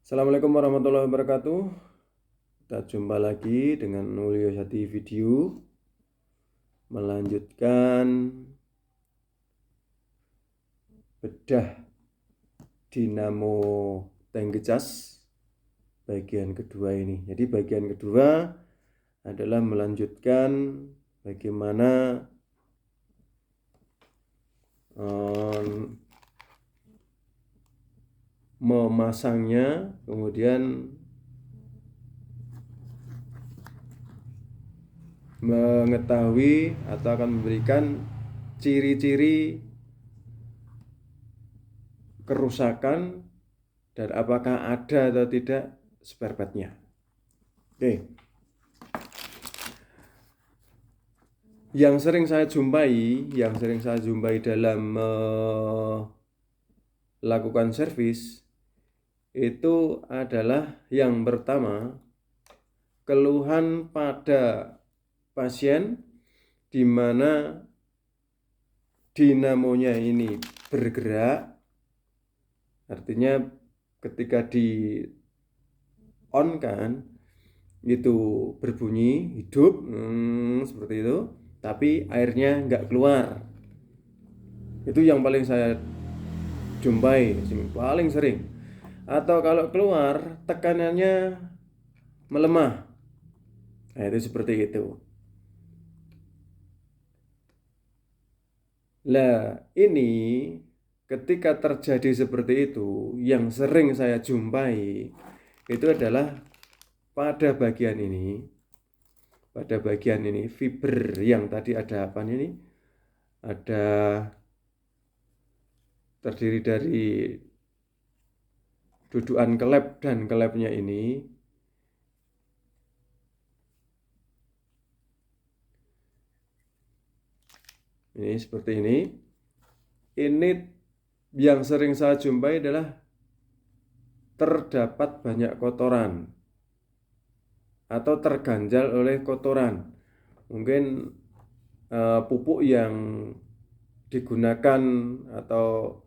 Assalamualaikum warahmatullahi wabarakatuh. Kita jumpa lagi dengan Mulyo Sati Video, melanjutkan bedah dinamo tank gas bagian kedua ini. Jadi bagian kedua adalah melanjutkan bagaimana memasangnya, kemudian mengetahui atau akan memberikan ciri-ciri kerusakan dan apakah ada atau tidak spare part-nya. Oke. Yang sering saya jumpai dalam melakukan servis itu adalah yang pertama, keluhan pada pasien di mana dinamonya ini bergerak, artinya ketika di on kan itu berbunyi hidup seperti itu, tapi airnya nggak keluar. Itu yang paling saya jumpai, paling sering. Atau kalau keluar tekanannya melemah. Nah, itu seperti itu. Lah, ini ketika terjadi seperti itu, yang sering saya jumpai itu adalah pada bagian ini. Pada bagian ini fiber yang tadi ada apa ini? Ada terdiri dari dudukan kelep dan kelepnya ini seperti ini. Ini yang sering saya jumpai adalah terdapat banyak kotoran atau terganjal oleh kotoran. Mungkin pupuk yang digunakan atau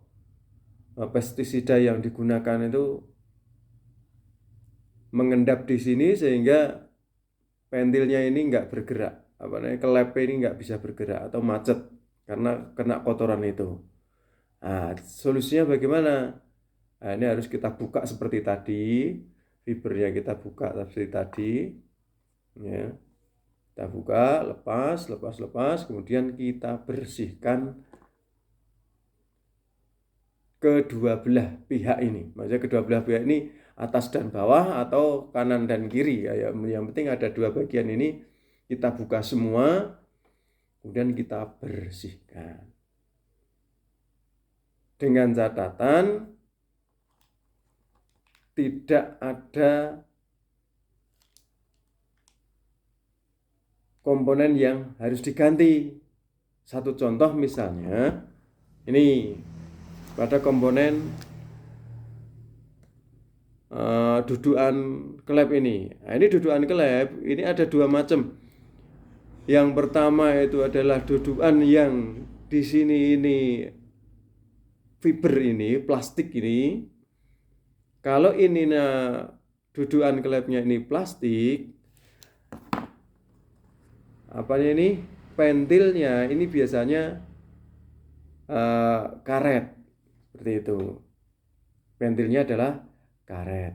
pestisida yang digunakan itu mengendap di sini sehingga pentilnya ini nggak bergerak, kelep ini nggak bisa bergerak atau macet karena kena kotoran itu. Nah, solusinya bagaimana? Nah, ini harus kita buka seperti tadi, fibernya kita buka seperti tadi, ya. Kita buka, lepas, kemudian kita bersihkan kedua belah pihak ini. Maksudnya kedua belah pihak ini atas dan bawah atau kanan dan kiri. Ya, yang penting ada dua bagian ini kita buka semua, kemudian kita bersihkan. Dengan catatan tidak ada komponen yang harus diganti. Satu contoh misalnya, ini pada komponen dudukan kelep ini. Nah, ini dudukan kelep, ini ada dua macam. Yang pertama itu adalah dudukan yang di sini ini fiber ini, plastik ini. Kalau ini dudukan kelepnya ini plastik, ini pentilnya ini biasanya karet, seperti itu. Pentilnya adalah karet.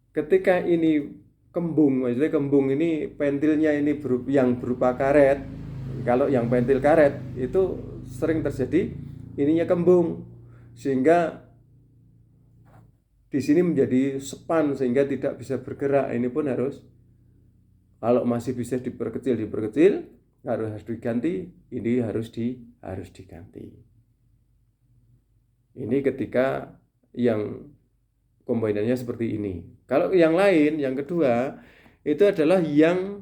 Ketika ini kembung, maksudnya kembung ini pentilnya ini yang berupa karet. Kalau yang pentil karet itu sering terjadi ininya kembung, sehingga di sini menjadi sepan sehingga tidak bisa bergerak. Ini pun harus, kalau masih bisa diperkecil, harus diganti. Ini harus diganti. Ini ketika yang kombinannya seperti ini. Kalau yang lain, yang kedua itu adalah yang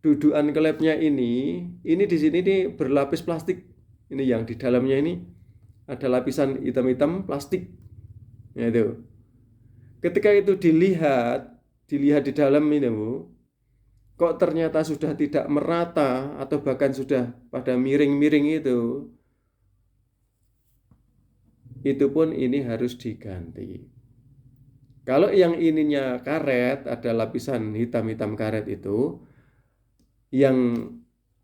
dudukan kelepnya ini di sini ini berlapis plastik. Ini yang di dalamnya ini ada lapisan hitam-hitam plastik. Ya, itu. Ketika itu dilihat di dalam ini, Bu, kok ternyata sudah tidak merata atau bahkan sudah pada miring-miring itu. itu pun ini harus diganti. Kalau yang ininya karet, ada lapisan hitam-hitam karet itu, yang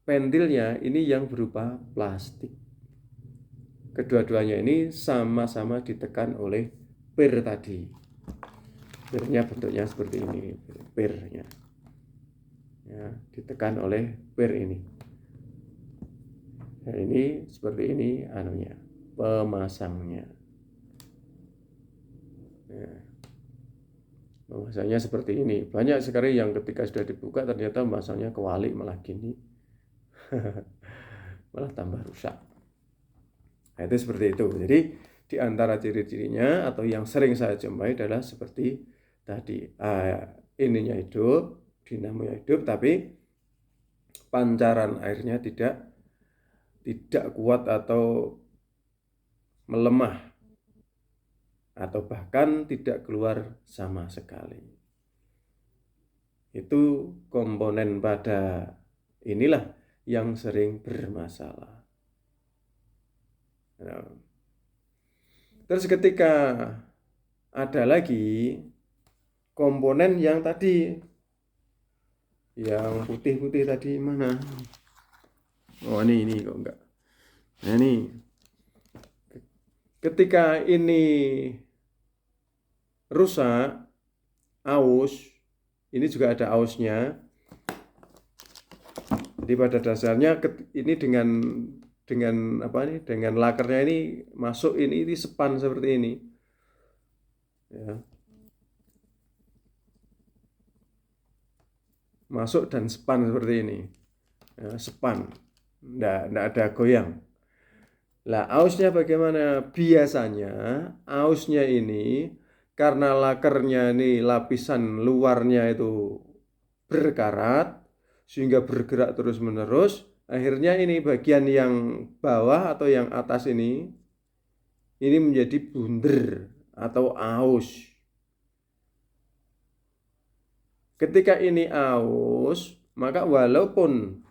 pentilnya ini yang berupa plastik. Kedua-duanya ini sama-sama ditekan oleh pir tadi. Pirnya bentuknya seperti ini, pirnya. Ya, ditekan oleh pir ini. Dan ini seperti ini anunya, pemasangnya. Ya. Pemasangnya seperti ini. Banyak sekali yang ketika sudah dibuka ternyata pemasangnya kewalik malah gini. Malah tambah rusak. Nah, itu seperti itu. Jadi di antara ciri-cirinya atau yang sering saya jumpai adalah seperti tadi. Ininya hidup, dinamonya hidup, tapi pancaran airnya tidak kuat atau melemah atau bahkan tidak keluar sama sekali. Itu komponen pada inilah yang sering bermasalah. Nah, terus ketika ada lagi komponen yang tadi, yang putih-putih tadi mana? Oh ini kok enggak. Nah ini, ketika ini rusak, aus, ini juga ada ausnya. Jadi pada dasarnya ini dengan apa nih? Dengan lakernya ini masuk ini sepan seperti ini. Ya. Masuk dan sepan seperti ini. Ya, sepan. Nggak ada goyang. Lah, ausnya bagaimana? Biasanya ausnya ini karena lakernya ini lapisan luarnya itu berkarat sehingga bergerak terus-menerus, akhirnya ini bagian yang bawah atau yang atas ini menjadi bunder atau aus. Ketika ini aus, maka walaupun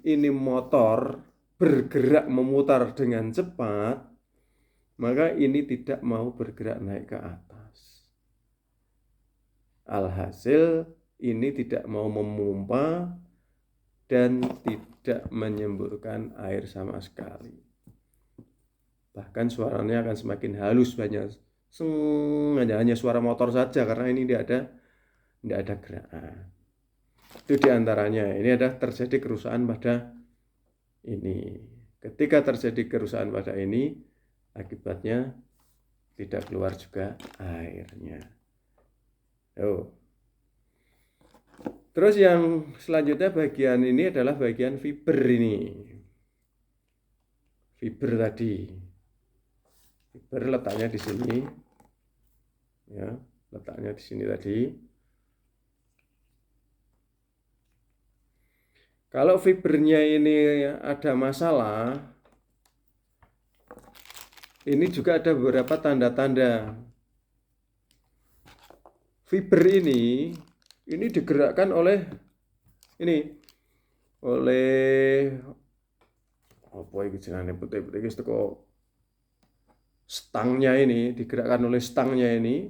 ini motor bergerak memutar dengan cepat, maka ini tidak mau bergerak naik ke atas. Alhasil ini tidak mau memompa dan tidak menyemburkan air sama sekali. Bahkan suaranya akan semakin halus, banyak hanya suara motor saja karena ini tidak ada gerakan. Itu diantaranya. Ini ada terjadi kerusakan pada ini. Ketika terjadi kerusakan pada ini, akibatnya tidak keluar juga airnya. Terus yang selanjutnya bagian ini adalah bagian fiber ini. Fiber tadi. Fiber letaknya di sini. Ya, letaknya di sini tadi. Kalau fibernya ini ada masalah, ini juga ada beberapa tanda-tanda. Fiber ini digerakkan oleh apa ini jenenge putih-putih iki teko stangnya ini, digerakkan oleh stangnya ini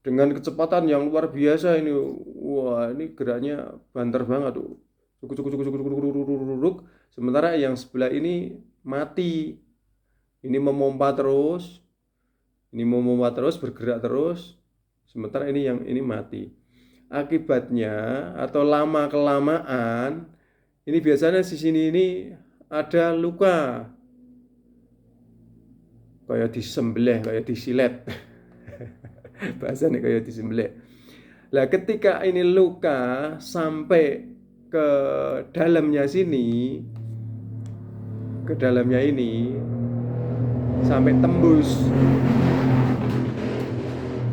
dengan kecepatan yang luar biasa ini. Wah, ini geraknya banter banget tuh. Sementara yang sebelah ini mati. Ini memompa terus. Bergerak terus. Sementara yang ini mati. Akibatnya atau lama kelamaan ini biasanya di sini ini ada luka. Kayak disembelih, kayak disilet. Bahasanya kayak disembelih. Lah ketika ini luka sampai ke dalamnya sini, ke dalamnya ini sampai tembus.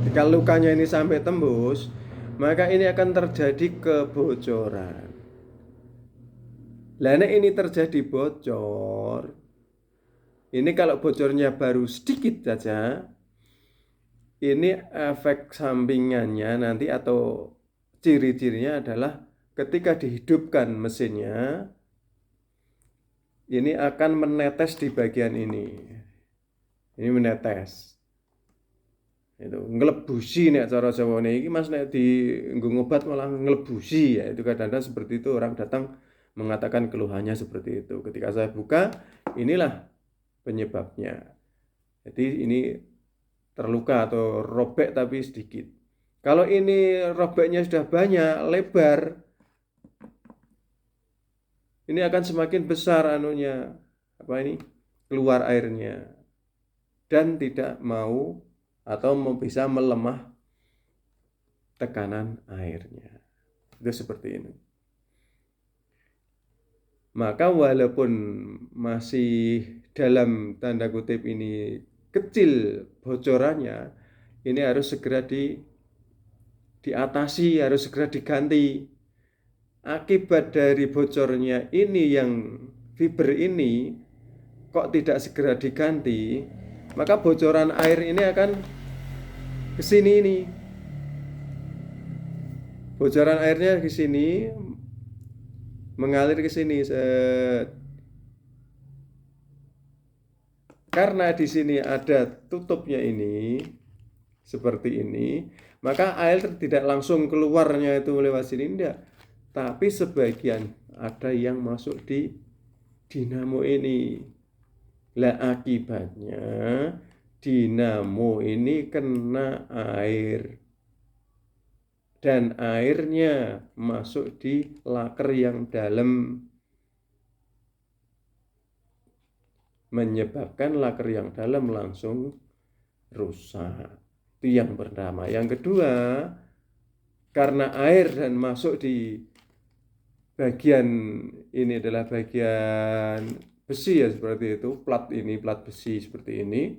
Jika lukanya ini sampai tembus, maka ini akan terjadi kebocoran. Lah ini terjadi bocor. Ini kalau bocornya baru sedikit saja, ini efek sampingannya nanti atau ciri-cirinya adalah ketika dihidupkan mesinnya, ini akan menetes di bagian ini. Ini menetes. Itu ngelebusi nek cara Jawane iki Mas, nek dienggo ngobat malah ngelebusi, ya itu kadang-kadang seperti itu, orang datang mengatakan keluhannya seperti itu. Ketika saya buka, inilah penyebabnya. Jadi ini terluka atau robek tapi sedikit. Kalau ini robeknya sudah banyak, lebar, ini akan semakin besar anunya, apa ini, keluar airnya, dan tidak mau atau bisa melemah tekanan airnya. Itu seperti ini. Maka walaupun masih dalam tanda kutip ini kecil bocorannya, ini harus segera diatasi, harus segera diganti. Akibat dari bocornya ini, yang fiber ini kok tidak segera diganti, maka bocoran air ini akan ke sini ini. Bocoran airnya ke sini, mengalir ke sini. Karena di sini ada tutupnya ini, seperti ini, maka air tidak langsung keluarnya itu lewat sini, enggak. Tapi sebagian ada yang masuk di dinamo ini. Lah akibatnya dinamo ini kena air, dan airnya masuk di laker yang dalam, menyebabkan laker yang dalam langsung rusak. Itu yang pertama. Yang kedua, karena air dan masuk di bagian ini adalah bagian besi, ya seperti itu, plat ini, plat besi seperti ini,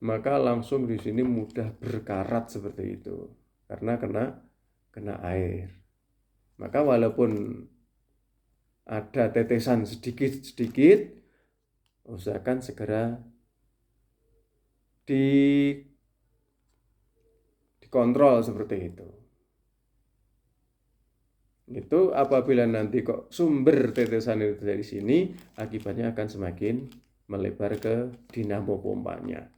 maka langsung di sini mudah berkarat seperti itu karena kena air. Maka walaupun ada tetesan sedikit-sedikit, usahakan segera dikontrol seperti itu. Itu apabila nanti kok sumber tetesan itu dari sini, akibatnya akan semakin melebar ke dinamo pompanya.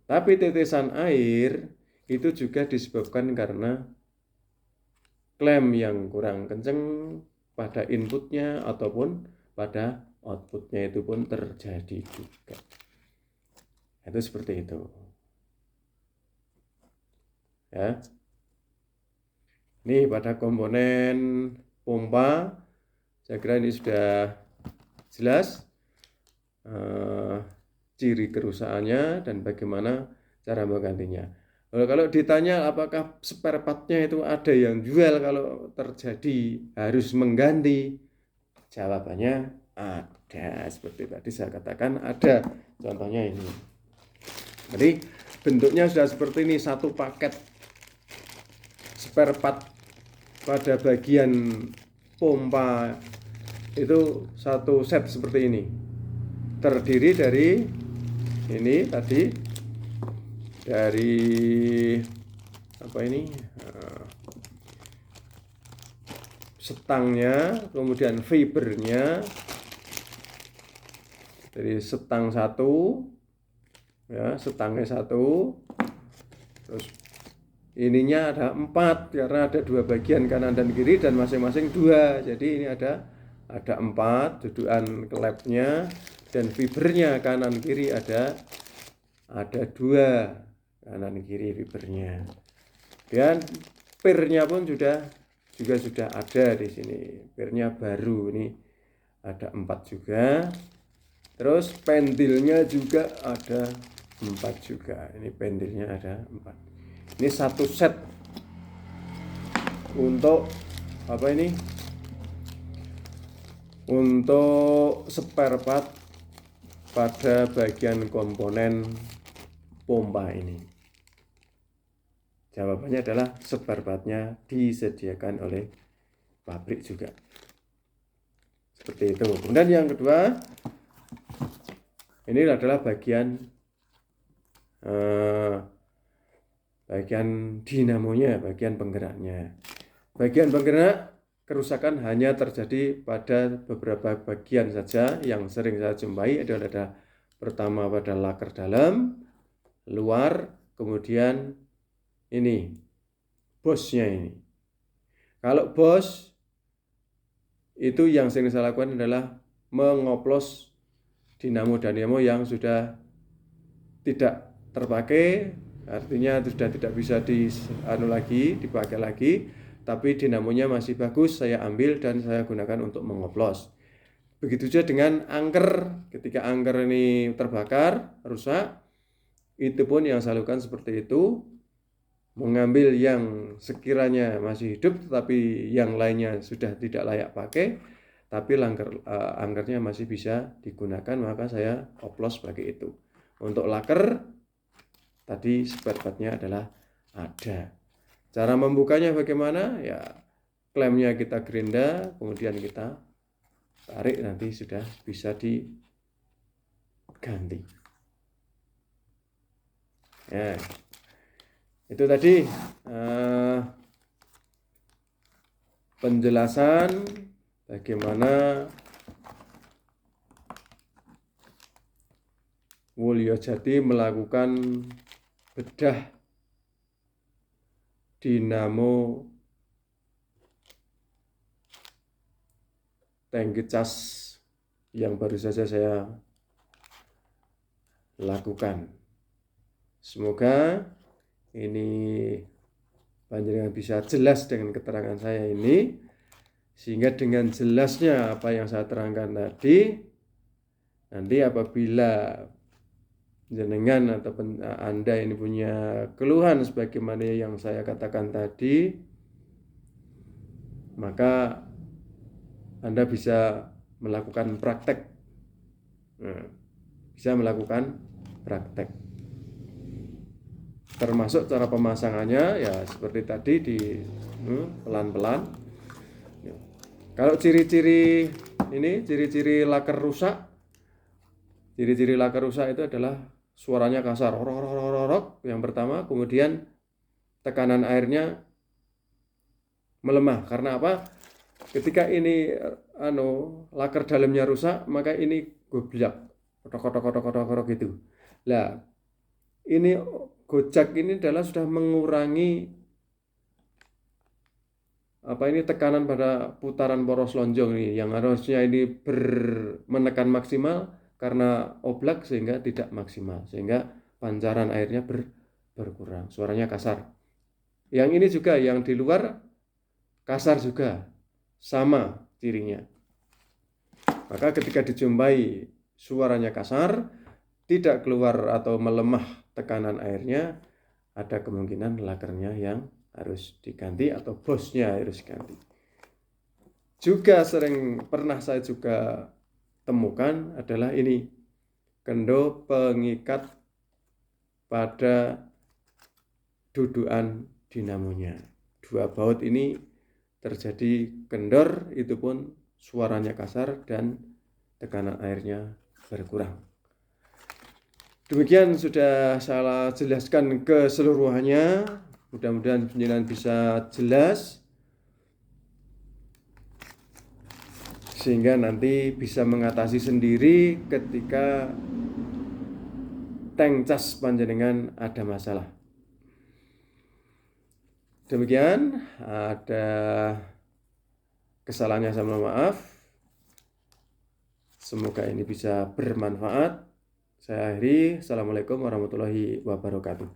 Tapi tetesan air itu juga disebabkan karena klem yang kurang kenceng pada inputnya ataupun pada outputnya, itu pun terjadi juga. Itu seperti itu. Ya. Ini pada komponen pompa, saya kira ini sudah jelas ciri kerusakannya dan bagaimana cara menggantinya. Kalau ditanya apakah spare part-nya itu ada yang jual kalau terjadi harus mengganti, jawabannya ada. Seperti tadi saya katakan ada. Contohnya ini. Jadi bentuknya sudah seperti ini, satu paket spare part pada bagian pompa itu satu set seperti ini, terdiri dari ini tadi, dari apa ini, setangnya, kemudian fibernya, dari setang satu, ya setangnya satu, terus ininya ada 4 karena ada 2 bagian kanan dan kiri dan masing-masing 2. Jadi ini ada 4 dudukan klepnya, dan fibernya kanan kiri ada 2 kanan kiri fibernya. Dan pirnya pun juga sudah ada di sini. Pirnya baru ini ada 4 juga. Terus pendilnya juga ada 4 juga. Ini pendilnya ada 4. Ini satu set untuk apa ini? Untuk spare part pada bagian komponen pompa ini. Jawabannya adalah spare part-nya disediakan oleh pabrik juga. Seperti itu. Kemudian yang kedua, ini adalah bagian dinamonya, bagian penggeraknya. Bagian penggerak kerusakan hanya terjadi pada beberapa bagian saja. Yang sering saya jumpai adalah pertama pada laker dalam, luar, kemudian ini bosnya ini. Kalau bos itu yang sering saya lakukan adalah mengoplos dinamo yang sudah tidak terpakai, artinya sudah tidak bisa dipakai lagi, tapi dinamonya masih bagus, saya ambil dan saya gunakan untuk mengoplos. Begitu juga dengan angker, ketika angker ini terbakar, rusak, itu pun yang saya lakukan seperti itu, mengambil yang sekiranya masih hidup tetapi yang lainnya sudah tidak layak pakai, tapi angkernya masih bisa digunakan, maka saya oplos sebagai itu. Untuk laker tadi spare part-nya adalah ada. Cara membukanya bagaimana? Ya, klemnya kita gerinda, kemudian kita tarik, nanti sudah bisa diganti. Ya, itu tadi penjelasan bagaimana Wulyojati melakukan bedah dinamo tangki cas yang baru saja saya lakukan. Semoga ini panjenengan bisa jelas dengan keterangan saya ini, sehingga dengan jelasnya apa yang saya terangkan tadi, nanti apabila jenengan atau Anda ini punya keluhan sebagaimana yang saya katakan tadi, maka Anda bisa melakukan praktek. Termasuk cara pemasangannya ya seperti tadi, di pelan-pelan. Kalau ciri-ciri laker rusak, ciri-ciri laker rusak itu adalah suaranya kasar, orok, yang pertama. Kemudian tekanan airnya melemah. Karena apa? Ketika ini laker dalamnya rusak, maka ini goblak, kotok gitu. Lah, ini gojak ini adalah sudah mengurangi tekanan pada putaran poros lonjong ini, yang harusnya ini menekan maksimal, karena oblak sehingga tidak maksimal, sehingga pancaran airnya berkurang, suaranya kasar. Yang ini juga, yang di luar kasar juga, sama cirinya. Maka ketika dijumpai suaranya kasar, tidak keluar atau melemah tekanan airnya, ada kemungkinan lakernya yang harus diganti atau bosnya harus diganti. Juga pernah saya juga temukan adalah ini, kendo pengikat pada dudukan dinamonya. Dua baut ini terjadi kendor, itu pun suaranya kasar dan tekanan airnya berkurang. Demikian sudah saya jelaskan keseluruhannya. Mudah-mudahan penjelasan bisa jelas, sehingga nanti bisa mengatasi sendiri ketika tank cas panjenengan ada masalah. Demikian, ada kesalahannya saya mohon maaf. Semoga ini bisa bermanfaat. Saya akhiri. Assalamualaikum warahmatullahi wabarakatuh.